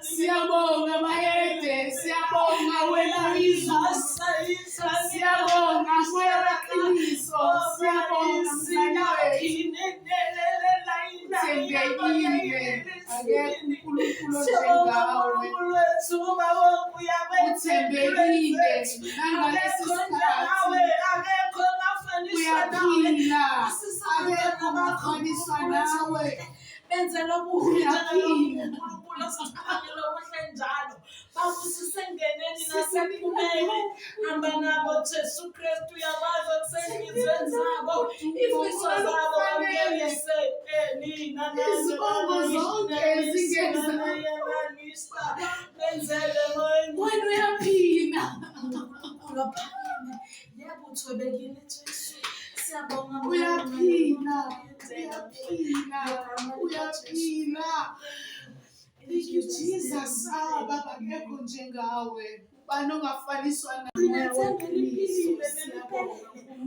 Siyabonga Mahede, siyabonga wena izwi, siyabonga wena qiniso, siyabonga mngani wethu. Uthembekile, akekho uNkulunkulu onjengawe. Uthembekile nangalesi sikhathi. Uyaphila, akekho ongafaniswa nawe. Benzela ubuhle uNkulunkulu asichaphakele ubuhle njalo. Babusise engeneni nasephumeni. Hamba nabo Jesu Kristu, uyawazi okusey'nhliziyweni zabo. Ifiso zabo bamkelise nina izibongo zonke ezingenisa. Benzele wena uyaphila. Yebo uthobekile Jesu. Siyabonga uyaphila. Thank you Jesus. Baba ngekho njengawe. Ubani ongafaniswa nawe.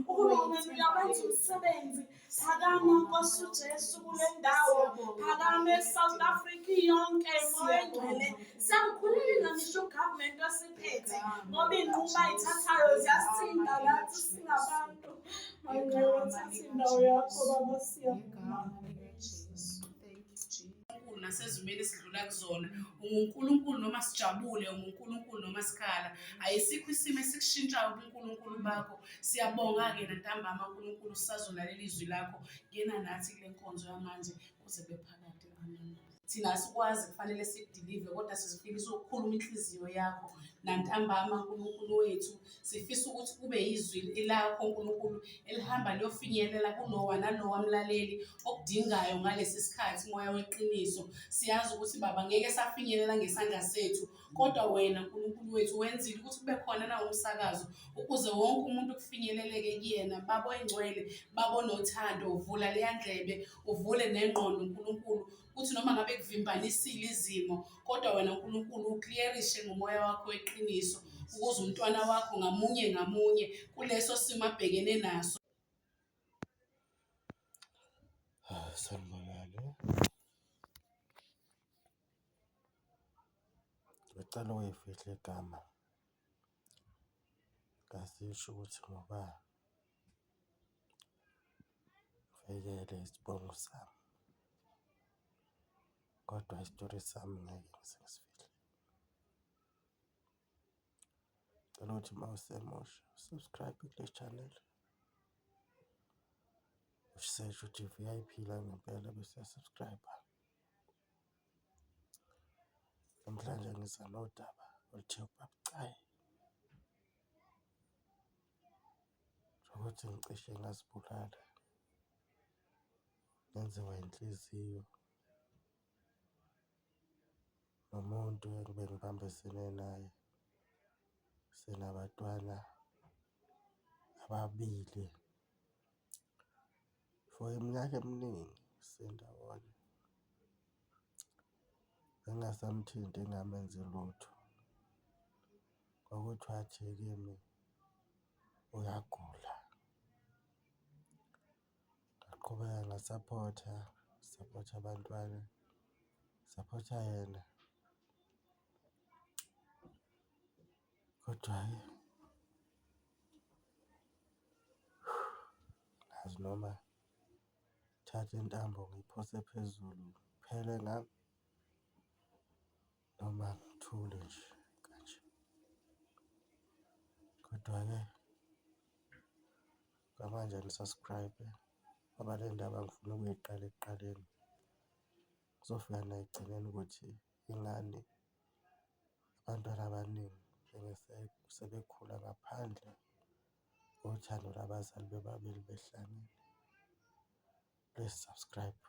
Uyawenza umsebenzi. Phakama Nkosi uJesu kule ndawo. Phakama eSouth Africa yonke Moya Engcwele. Siyamkhuleka ngisho ugovernment osiphethe ngoba inqumo ayithathayo ziyasithinta lathi singabantu. Ayithatha indawo yakho Baba, siyabonga. Nasezimeni esidlula kuzona, unguNkulunkulu noma sijabule, unguNkulunkulu noma sikhala. Ayisikho isimo esikushintshayo kuNkulunkulu bakho. Siyabonga-ke nantambama uNkulunkulu sazolalela izwi lakho. Ngena nathi kule nkonzo yamanje kuze bephakade. Amen. Thina asikwazi kufanele sikudilive kodwa sizifisa ukukhuluma inhliziyo yakho nantambama uNkulunkulu wethu. Sifisa ukuthi kube izwi lakho uNkulunkulu elihamba liyofinyelela kulowa nalowa mlaleli okudingayo ngalesi sikhathi moya weqiniso. Siyazi ukuthi Baba ngeke safinyelela ngesandla sethu kodwa wena uNkulunkulu wethu wenzile ukuthi kube khona na umsakazo ukuze wonke umuntu kufinyeleleke kuyena. Baba oyingcwele, Baba onothando, uvula leyandlebe, uvule nengqondo uNkulunkulu ukuthi noma ngabe kuvimbanisile izimo kodwa wena uNkulunkulu ukliyerishe ngomoya wakho weqiniso ukuze umntwana wakho ngamunye kuleso simo abhekene naso. Sanibonani. Ngicela uyifihle igama. Ngasisho ukuthi ngoba vekele isibongo sami. Kodwa isitori sami ngeke ngisesifihle. Ngicela ukuthi uma usemusha subscribe kule channel. Usearch ukuthi VIP la ngempela bese subscribe. Namhlanje ngiza nodaba oluthi ubabucayi. Ukuthi ngicishe ngazibulala. Ngenziwa inhliziyo. Nomuntu engibambisene naye. Sinabantwana ababili. For iminyaka eminingi sindawonye. Engasamthinti engamenzi lutho. Kwakuthi wathi kimi uyagula. Ngaqhubeka ngasaphotha abantwana, saphotha yena. Kodwa ngazi noma thatha intambo ngiyiphose phezulu phele ngami noma ngithule nje kanje. Kodwa-ke ngamanje nisubscribe ngoba le ndaba ngifuna ukuyiqala ekuqaleni. Kuzofika nayo ekugcineni ukuthi ingani abantwana abaningi sebekhula ngaphandle kothando lwabazali bebabili behlangene. Please subscribe.